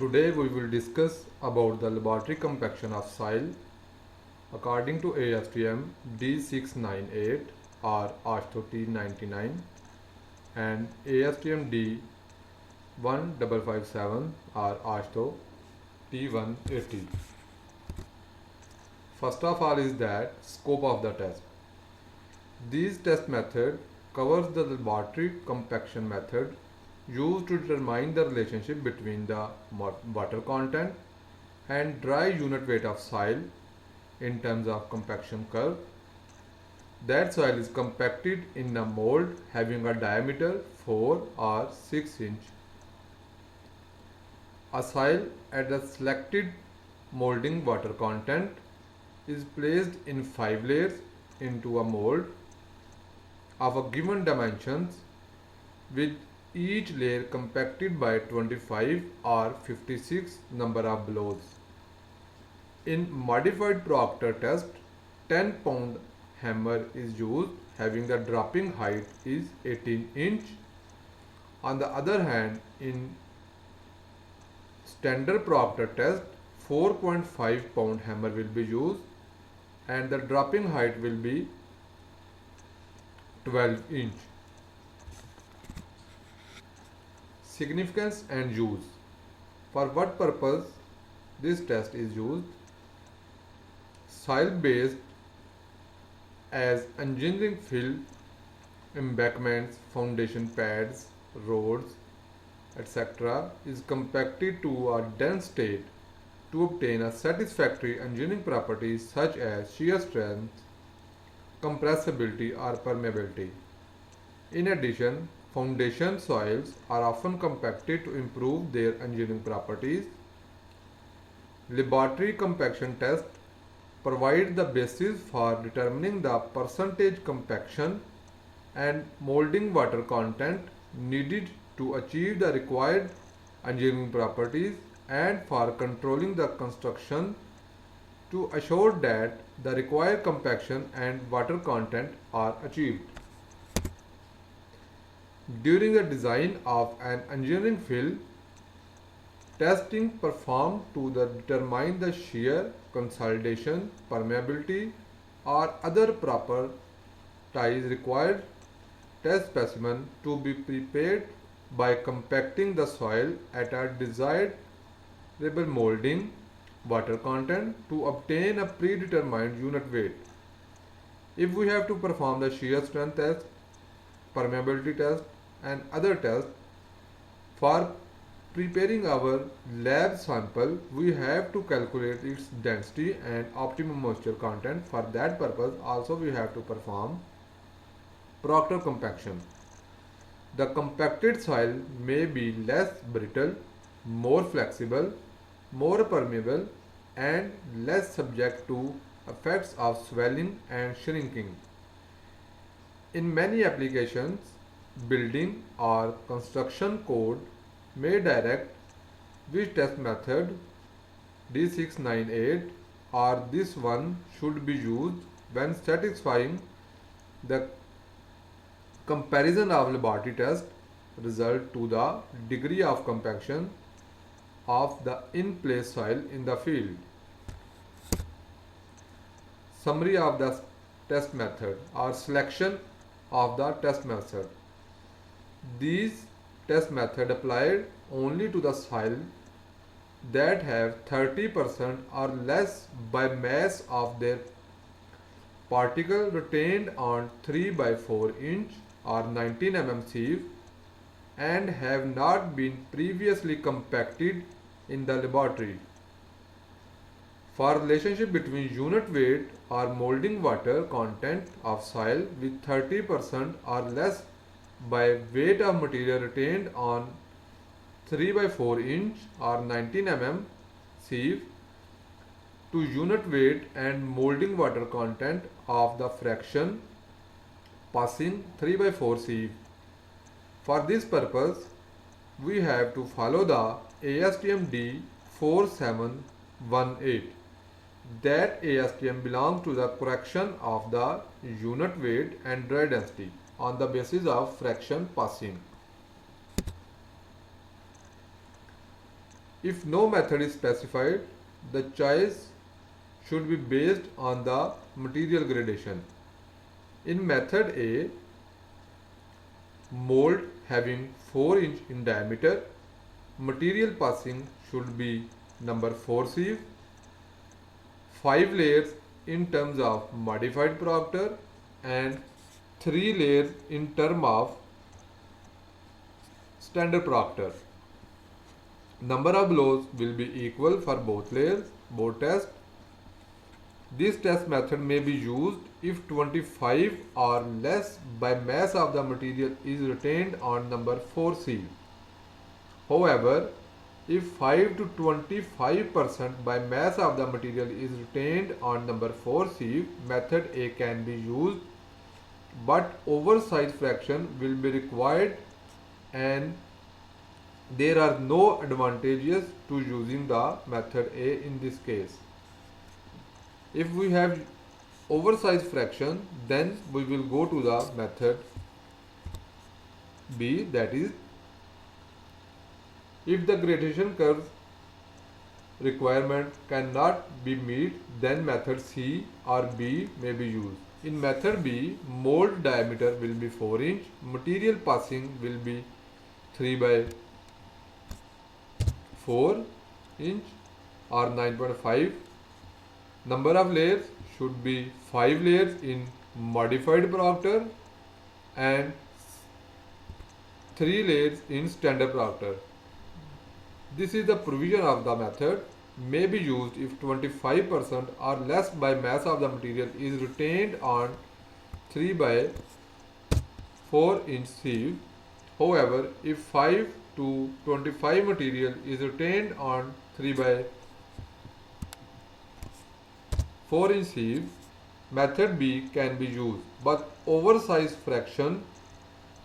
Today we will discuss about the laboratory compaction of soil according to ASTM D698 or ASTM and ASTM D1557 or ASTM T180. First of all is that scope of the test. This test method covers the laboratory compaction method used to determine the relationship between the water content and dry unit weight of soil in terms of compaction curve. That soil is compacted in a mold having a diameter 4 or 6 inch. A soil at the selected molding water content is placed in 5 layers into a mold of a given dimensions, with each layer compacted by 25 or 56 number of blows. In modified Proctor test, 10-pound hammer is used having the dropping height is 18 inch. On the other hand, in standard Proctor test, 4.5-pound hammer will be used and the dropping height will be 12 inch. Significance and use. For what purpose this test is used? Soil based as engineering fill, embankments, foundation pads, roads, etc. is compacted to a dense state to obtain a satisfactory engineering properties such as shear strength, compressibility or permeability. In addition, foundation soils are often compacted to improve their engineering properties. Laboratory compaction test provide the basis for determining the percentage compaction and molding water content needed to achieve the required engineering properties and for controlling the construction to assure that the required compaction and water content are achieved. During the design of an engineering fill, testing performed to determine the shear, consolidation, permeability or other properties required test specimen to be prepared by compacting the soil at a desirable molding water content to obtain a predetermined unit weight. If we have to perform the shear strength test, permeability test and other tests for preparing our lab sample, we have to calculate its density and optimum moisture content. For that purpose also we have to perform Proctor compaction. The compacted soil may be less brittle, more flexible, more permeable and less subject to effects of swelling and shrinking. In many applications, building or construction code may direct which test method D698 or this one should be used when satisfying the comparison of laboratory test result to the degree of compaction of the in-place soil in the field. Summary of the test method or selection of the test method. These test method applied only to the soil that have 30% or less by mass of their particle retained on 3 by 4 inch or 19 mm sieve and have not been previously compacted in the laboratory. For relationship between unit weight or molding water content of soil with 30% or less by weight of material retained on 3 by 4 inch or 19 mm sieve to unit weight and molding water content of the fraction passing 3 by 4 sieve. For this purpose, we have to follow the ASTM D1557. That ASTM belongs to the correction of the unit weight and dry density on the basis of fraction passing. If no method is specified, the choice should be based on the material gradation. In method A, mold having 4 inch in diameter, material passing should be number 4 sieve, 5 layers in terms of modified Proctor and 3 layers in term of standard Proctor. Number of blows will be equal for both layers, both tests. This test method may be used if 25 or less by mass of the material is retained on number 4 sieve. However, if 5 to 25% by mass of the material is retained on number 4 sieve, method A can be used, but oversize fraction will be required and there are no advantages to using the method A in this case. If we have oversize fraction, then we will go to the method B, that is, if the gradation curve requirement cannot be met, then method C or B may be used. In method B, mold diameter will be 4 inch, material passing will be 3 by 4 inch or 9.5. Number of layers should be 5 layers in modified Proctor and 3 layers in standard Proctor. This is the provision of the method may be used if 25% or less by mass of the material is retained on 3 by 4 inch sieve. However, if 5 to 25 material is retained on 3 by 4 inch sieve, method B can be used, but oversize fraction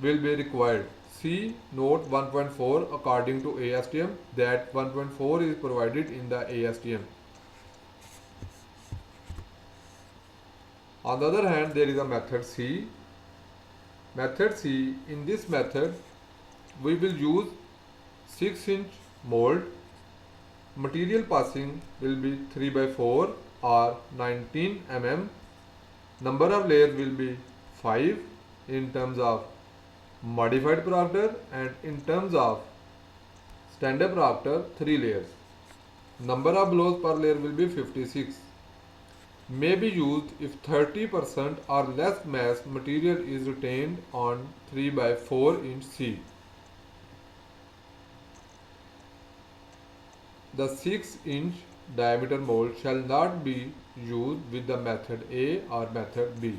will be required. See note 1.4 according to ASTM, that 1.4 is provided in the ASTM. On the other hand, there is a method C. Method C, in this method we will use 6 inch mold. Material passing will be 3 by 4 or 19 mm. Number of layers will be 5 in terms of modified Proctor and in terms of standard Proctor 3 layers. Number of blows per layer will be 56. May be used if 30% or less mass material is retained on 3 by 4 inch sieve. The 6 inch diameter mold shall not be used with the method A or method B.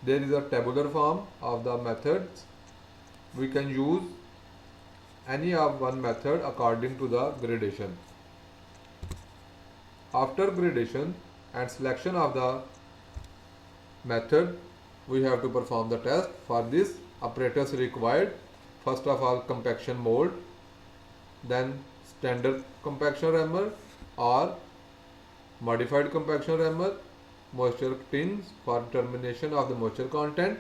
There is a tabular form of the methods. We can use any of one method according to the gradation. After gradation and selection of the method, we have to perform the test. For this, apparatus required. First of all, compaction mold, then standard compaction rammer or modified compaction rammer, moisture tins for determination of the moisture content,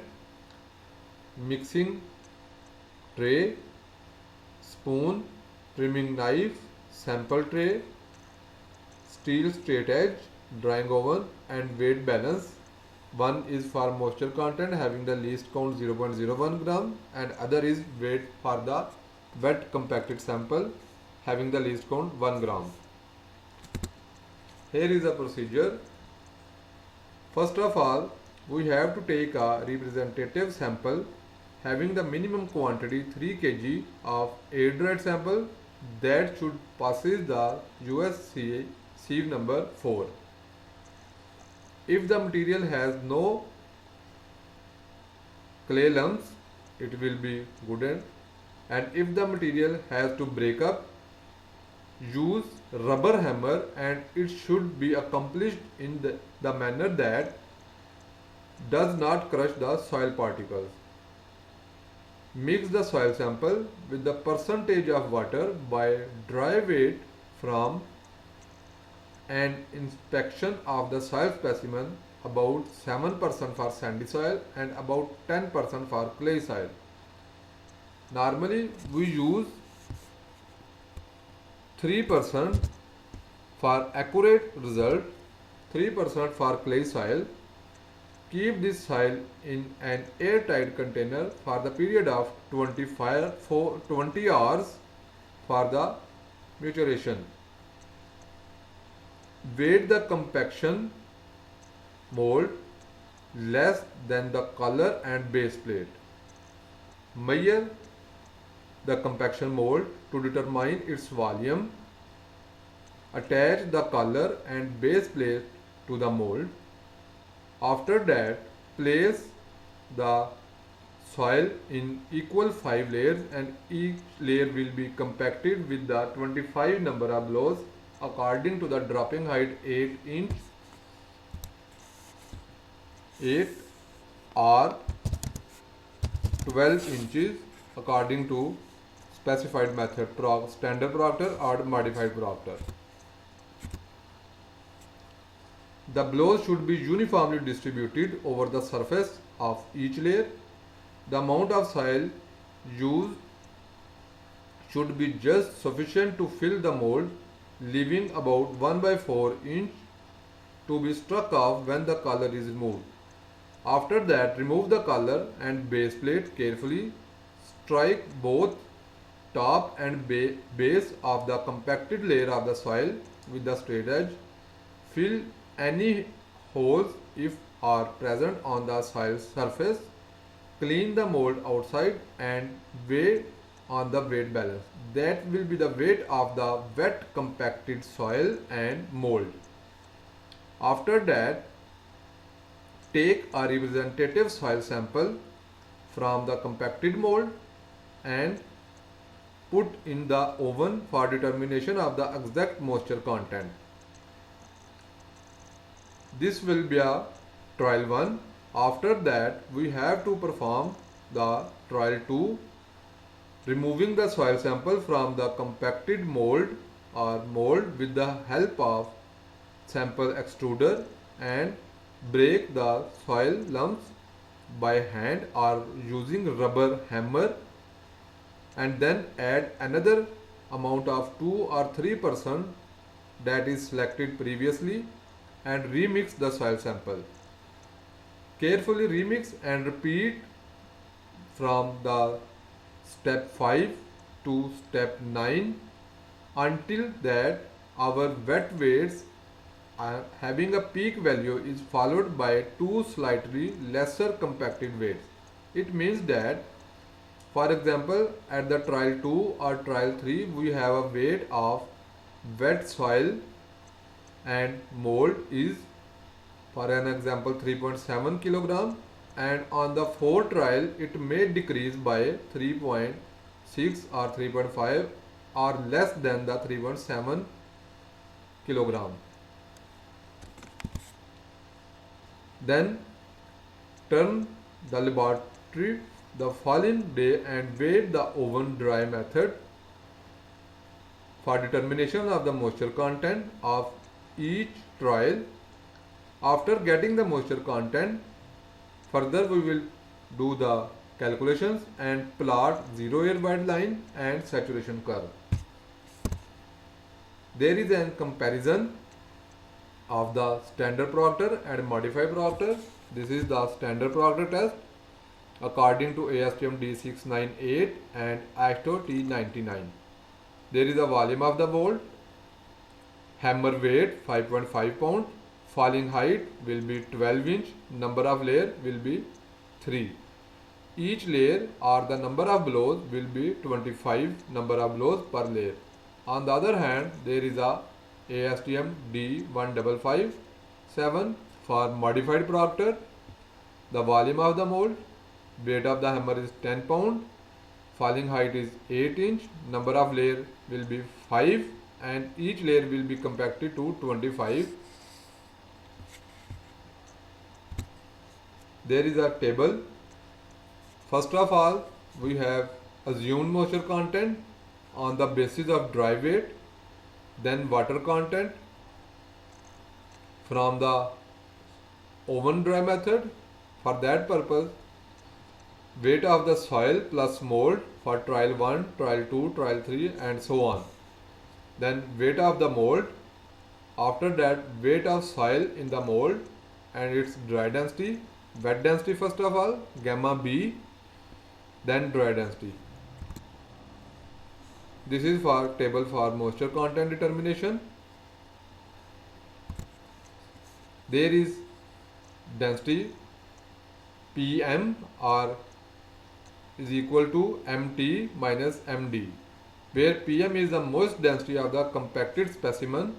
mixing tray, spoon, trimming knife, sample tray, steel straight edge, drying oven and weight balance. One is for moisture content having the least count 0.01 gram and other is weight for the wet compacted sample having the least count 1 gram. Here is the procedure. First of all, we have to take a representative sample having the minimum quantity 3 kg of air dried sample that should passes the U.S sieve number 4. If the material has no clay lumps, it will be good, and if the material has to break up, use rubber hammer and it should be accomplished in the manner that does not crush the soil particles. Mix the soil sample with the percentage of water by dry weight from and inspection of the soil specimen, about 7% for sandy soil and about 10% for clay soil. Normally we use 3% for accurate result, 3% for clay soil. Keep this soil in an airtight container for the period of 20 hours for the maturation. Weight the compaction mold less than the color and base plate. Measure the compaction mold to determine its volume. Attach the color and base plate to the mold. After that, place the soil in equal 5 layers and each layer will be compacted with the 25 number of blows according to the dropping height 8 inch, 8 or 12 inches according to specified method, standard Proctor or modified Proctor. The blows should be uniformly distributed over the surface of each layer. The amount of soil used should be just sufficient to fill the mold, leaving about 1/4 inch to be struck off when the color is removed. After that, remove the color and base plate carefully. Strike both top and base of the compacted layer of the soil with the straight edge. Fill any holes if are present on the soil surface. Clean the mold outside and weigh on the weight balance. That will be the weight of the wet compacted soil and mold. After that, take a representative soil sample from the compacted mold and put in the oven for determination of the exact moisture content. This will be a trial 1. After that, we have to perform the trial 2, removing the soil sample from the compacted mold or mold with the help of sample extruder and break the soil lumps by hand or using rubber hammer, and then add another amount of 2 or 3% that is selected previously and remix the soil sample. Carefully remix and repeat from the step 5 to step 9 until that our wet weights having a peak value is followed by 2 slightly lesser compacted weights. It means that, for example, at the trial 2 or trial 3 we have a weight of wet soil and mold is, for an example, 3.7 kilogram, and on the 4th trial it may decrease by 3.6 or 3.5 or less than the 3.7 kilogram. Then turn the laboratory the following day and wait the oven dry method for determination of the moisture content of each trial. After getting the moisture content, further we will do the calculations and plot zero air wide line and saturation curve. There is a comparison of the standard Proctor and modified Proctor. This is the standard Proctor test according to ASTM D698 and ASTO T99. There is a volume of the mold, hammer weight 5.5 pound, falling height will be 12 inch, number of layer will be 3. Each layer or the number of blows will be 25 number of blows per layer. On the other hand, there is a ASTM D1557 for modified Proctor. The volume of the mold, weight of the hammer is 10 pound, falling height is 8 inch, number of layer will be 5 and each layer will be compacted to 25. There is a table. First of all, we have assumed moisture content on the basis of dry weight, then water content from the oven dry method. For that purpose, weight of the soil plus mold for trial 1, trial 2, trial 3 and so on. then weight of the mold, after that weight of soil in the mold and its dry density, wet density first of all, gamma B, then dry density. This is for table for moisture content determination. There is density PM or is equal to MT minus MD, where PM is the moist density of the compacted specimen,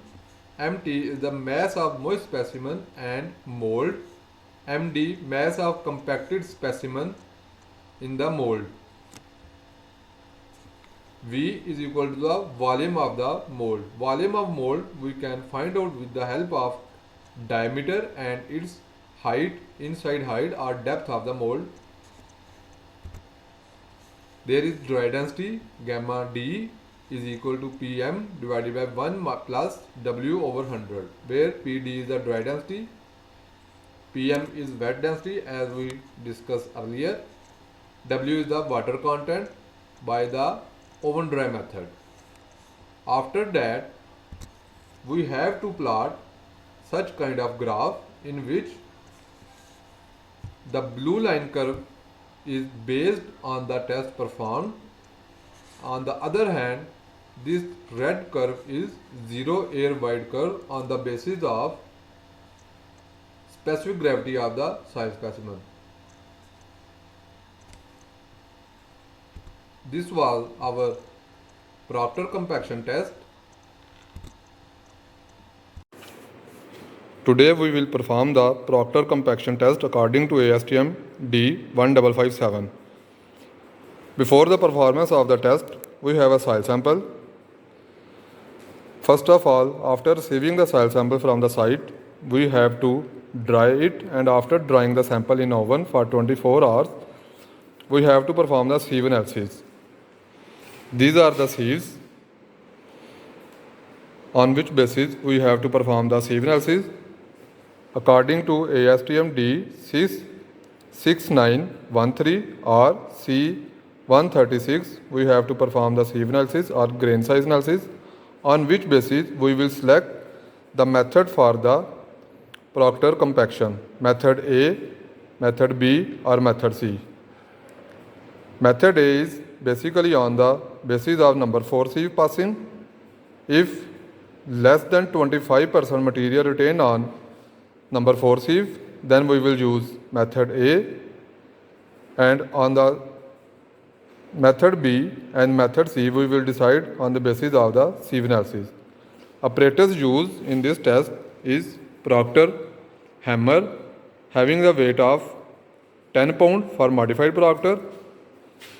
MT is the mass of moist specimen and mold, MD mass of compacted specimen in the mold. V is equal to the volume of the mold. Volume of mold we can find out with the help of diameter and its height, inside height or depth of the mold. There is dry density, gamma D is equal to PM divided by 1 plus W over 100, where PD is the dry density, PM is wet density as we discussed earlier, W is the water content by the oven dry method. After that, we have to plot such kind of graph in which the blue line curve is based on the test performed. On the other hand, this red curve is zero air void curve on the basis of specific gravity of the soil specimen. This was our Proctor compaction test. Today we will perform the Proctor compaction test according to ASTM D1557. Before the performance of the test, we have a soil sample. First of all, after receiving the soil sample from the site, we have to dry it, and after drying the sample in oven for 24 hours, we have to perform the sieve analysis. These are the sieves on which basis we have to perform the sieve analysis. According to ASTM D698 or C136, we have to perform the sieve analysis or grain size analysis, on which basis we will select the method for the Proctor compaction, method A, method B or method C. Method A is basically on the basis of number 4 sieve passing. If less than 25% material retained on number 4 sieve, then we will use method A, and on the method B and method C we will decide on the basis of the sieve analysis. Apparatus used in this test is Proctor hammer having the weight of 10 pound for modified Proctor,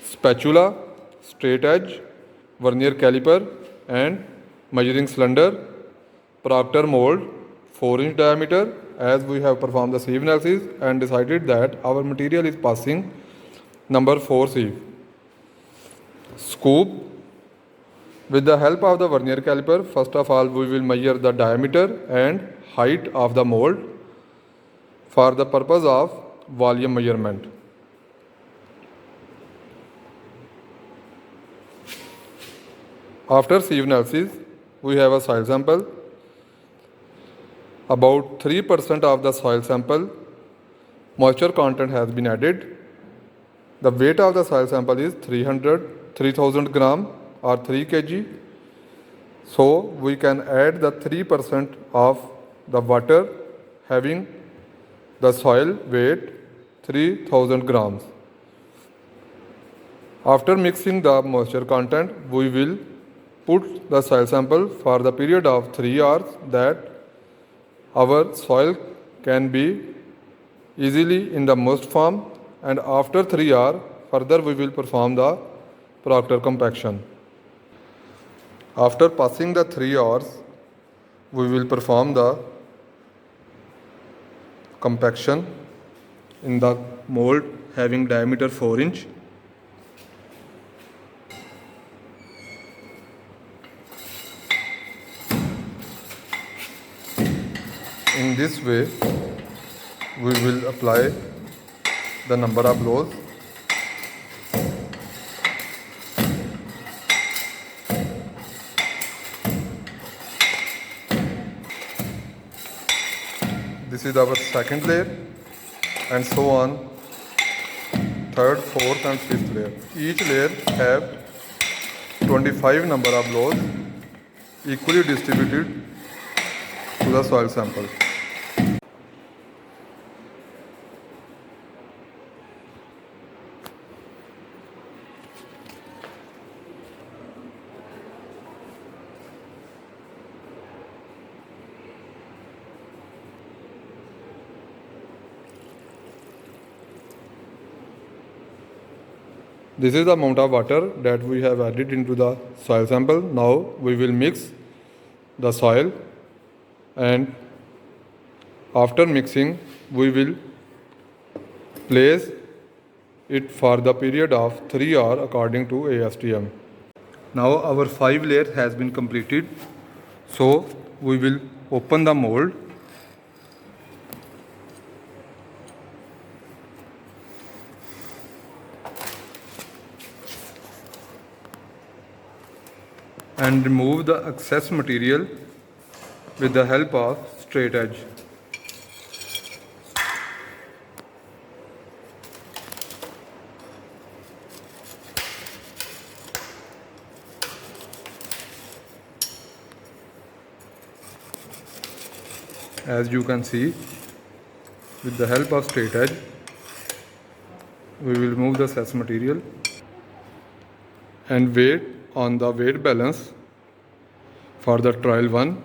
spatula, straight edge, vernier caliper and measuring cylinder, Proctor mold 4-inch diameter, as we have performed the sieve analysis and decided that our material is passing number 4 sieve. Scoop. With the help of the vernier caliper, first of all we will measure the diameter and height of the mold for the purpose of volume measurement. After sieve analysis, we have a soil sample. About 3% of the soil sample moisture content has been added. The weight of the soil sample is 3000 gram or 3 kg. So we can add the 3% of the water having the soil weight 3000 grams. After mixing the moisture content, we will put the soil sample for the period of 3 hours, that our soil can be easily in the moist form, and after 3 hours further we will perform the Proctor compaction. After passing the 3 hours, we will perform the compaction in the mold having diameter 4 inch. In this way, we will apply the number of blows. This is our second layer, and so on, third, fourth and fifth layer. Each layer have 25 number of loads equally distributed to the soil sample. This is the amount of water that we have added into the soil sample. Now we will mix the soil, and after mixing we will place it for the period of 3 hours according to ASTM. Now our 5 layer has been completed, so we will open the mold. And remove the excess material with the help of straight edge. As you can see, with the help of straight edge, we will remove the excess material and wait on the weight balance for the trial 1.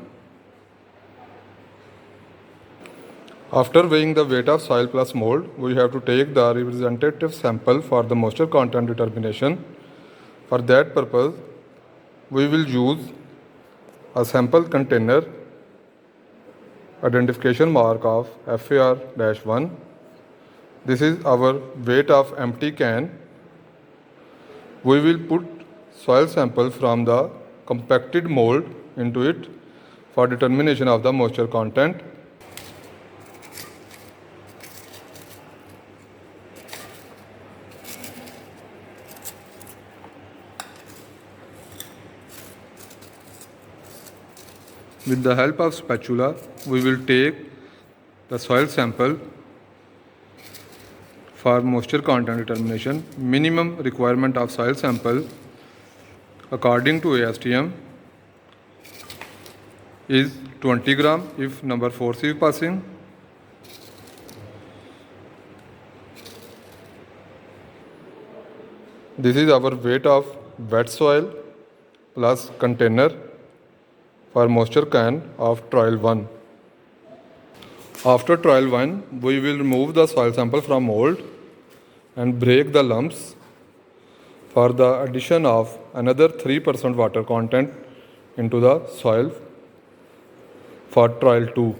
After weighing the weight of soil plus mold, we have to take the representative sample for the moisture content determination. For that purpose, we will use a sample container identification mark of FAR-1. This is our weight of empty can. We will put soil sample from the compacted mold into it for determination of the moisture content. With the help of spatula, we will take the soil sample for moisture content determination. Minimum requirement of soil sample according to ASTM is 20 gram if number 4 sieve passing. This is our weight of wet soil plus container for moisture can of trial 1. After trial 1, we will remove the soil sample from mold and break the lumps for the addition of another 3% water content into the soil for trial 2.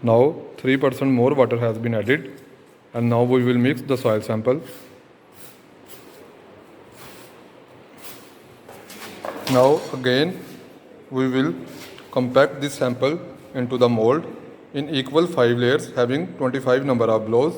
Now 3% more water has been added, and now we will mix the soil sample. Now again we will compact this sample into the mold in equal 5 layers having 25 number of blows.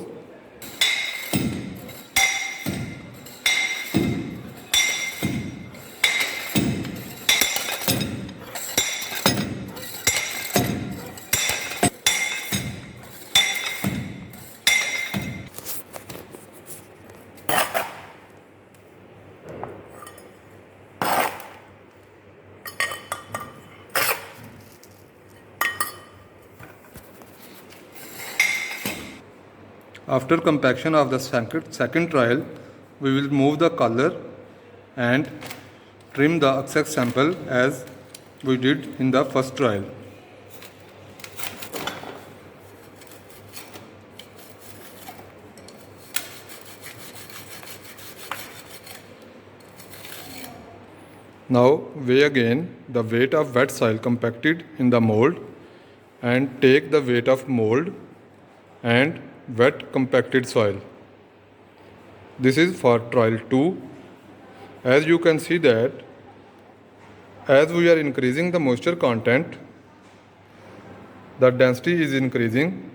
After compaction of the second trial, we will remove the color and trim the excess sample as we did in the first trial. Now weigh again the weight of wet soil compacted in the mold and take the weight of mold and wet compacted soil. This is for trial 2. As you can see that as we are increasing the moisture content, the density is increasing,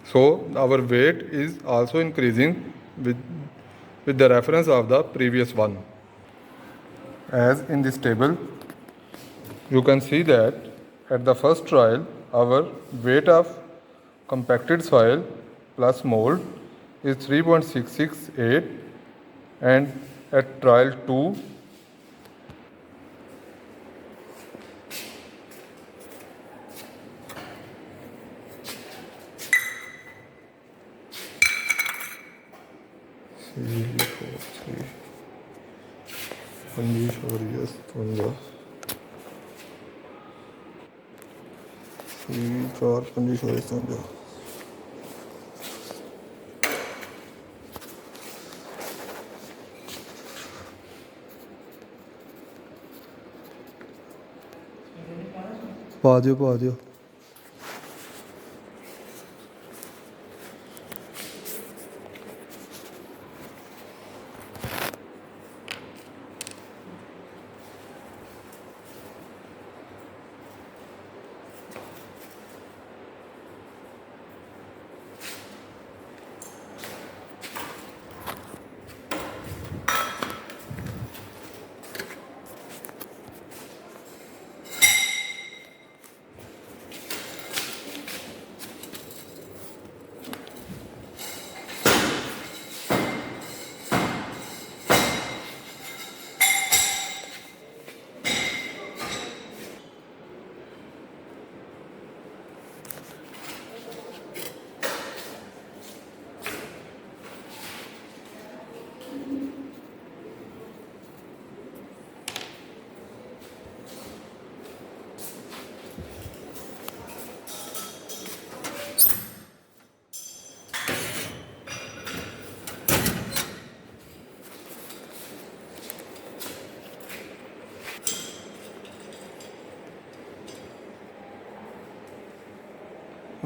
so our weight is also increasing with with the reference of the previous one. As in this table, you can see that at the first trial, our weight of compacted soil plus mold is 3.668, and at trial 2, ਪਾ ਦਿਓ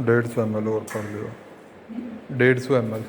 डेढ़ सौ ml और कर लियो 150 ml.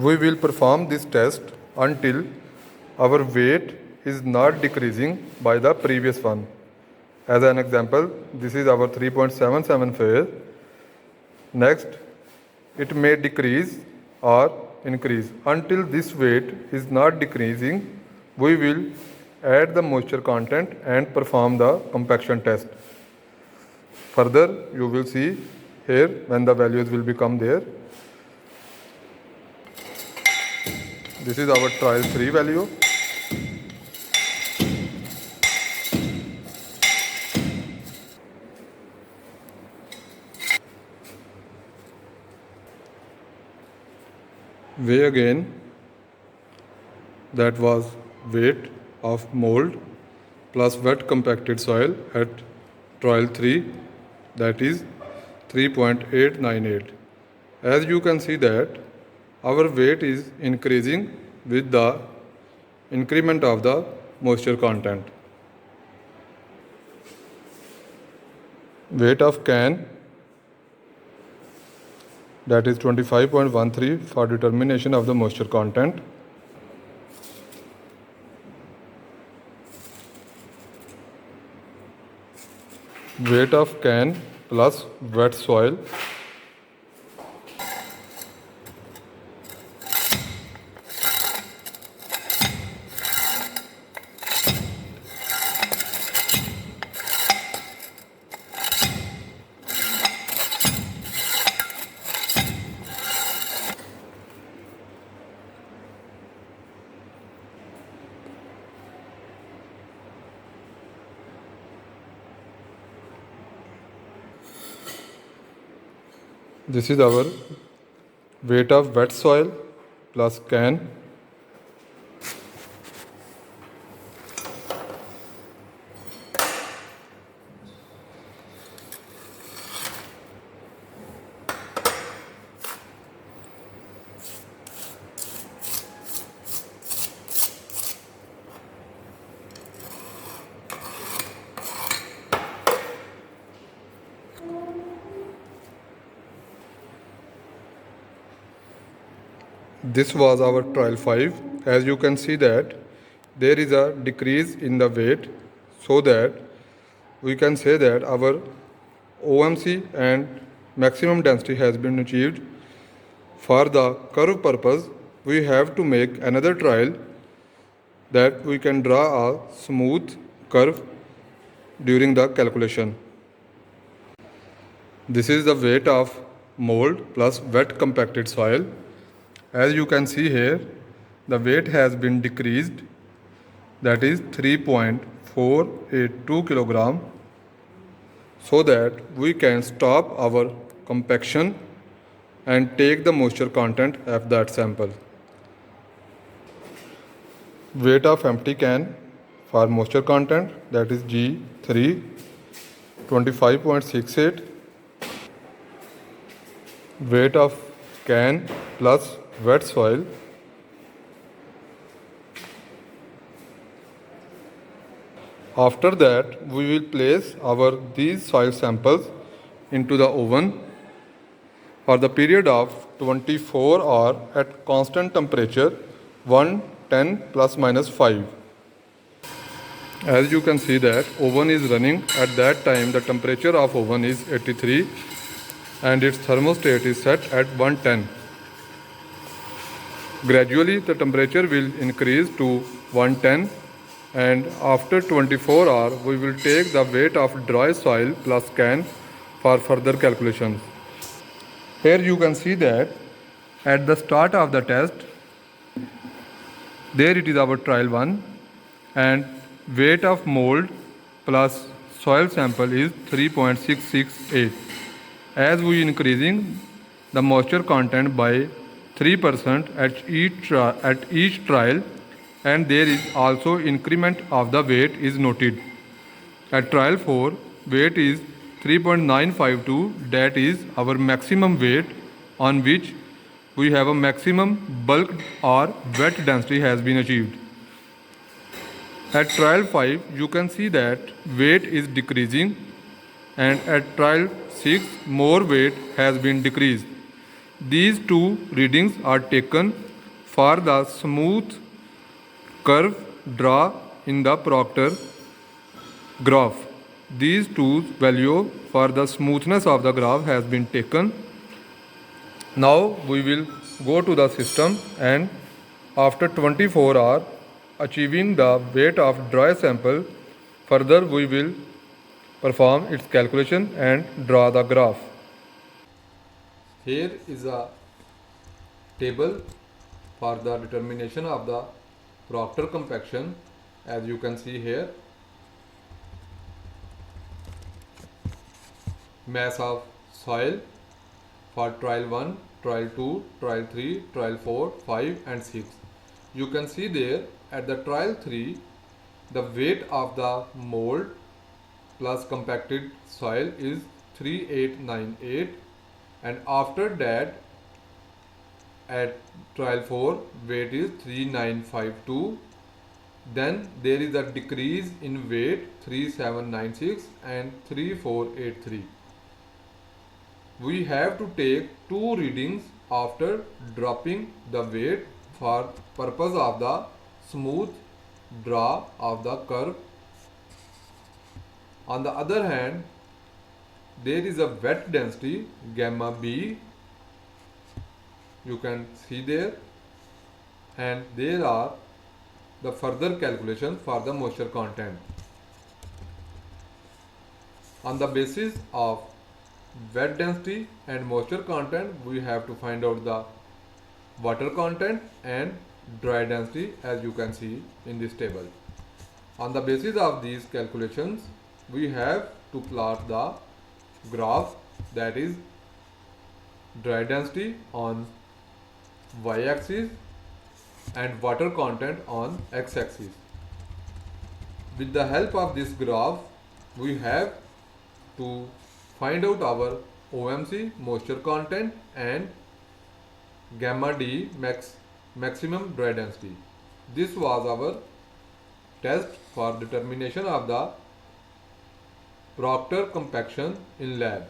We will perform this test until our weight is not decreasing by the previous one. As an example, this is our 3.77 phase. Next, it may decrease or increase. Until this weight is not decreasing, we will add the moisture content and perform the compaction test. Further, you will see here when the values will become there. This is our trial 3 value. Weigh again, that was weight of mold plus wet compacted soil at trial 3, that is 3.898. As you can see that our weight is increasing with the increment of the moisture content. Weight of can, that is 25.13 for determination of the moisture content. Weight of can plus wet soil. This is our weight of wet soil plus can. This was our trial 5. As you can see that there is a decrease in the weight, so that we can say that our OMC and maximum density has been achieved. For the curve purpose, we have to make another trial that we can draw a smooth curve during the calculation. This is the weight of mold plus wet compacted soil. As you can see here, the weight has been decreased, that is 3.482 kilogram, so that we can stop our compaction and take the moisture content of that sample. Weight of empty can for moisture content, that is G3 25.68. Weight of can plus wet soil, after that we will place these soil samples into the oven for the period of 24 hours at constant temperature 110 plus minus 5. As you can see that oven is running. At that time the temperature of oven is 83 and its thermostat is set at 110. Gradually the temperature will increase to 110, and after 24 hours we will take the weight of dry soil plus can for further calculations. Here you can see that at the start of the test, there it is our trial 1, and weight of mold plus soil sample is 3.668. As we increasing the moisture content by 3% at each trial, and there is also increment of the weight is noted. At trial 4, weight is 3.952, that is our maximum weight on which we have a maximum bulk or wet density has been achieved. At trial 5, you can see that weight is decreasing, and at trial 6, more weight has been decreased. These two readings are taken for the smooth curve draw in the Proctor graph. These two values for the smoothness of the graph has been taken. Now we will go to the system, and after 24 hours achieving the weight of dry sample, further we will perform its calculation and draw the graph. Here is a table for the determination of the Proctor compaction. As you can see here, mass of soil for trial 1, trial 2, trial 3, trial 4, 5 and 6. You can see there at the trial 3, the weight of the mold plus compacted soil is 3898, and after that at trial 4 weight is 3952. Then there is a decrease in weight 3796 and 3483. We have to take two readings after dropping the weight for purpose of the smooth draw of the curve. On the other hand, there is a wet density gamma B, you can see there, and there are the further calculations for the moisture content. On the basis of wet density and moisture content, we have to find out the water content and dry density, as you can see in this table. On the basis of these calculations, we have to plot the graph, that is dry density on y-axis and water content on x-axis. With the help of this graph, we have to find out our OMC moisture content and gamma D maximum dry density. This was our test for determination of the Proctor compaction in lab.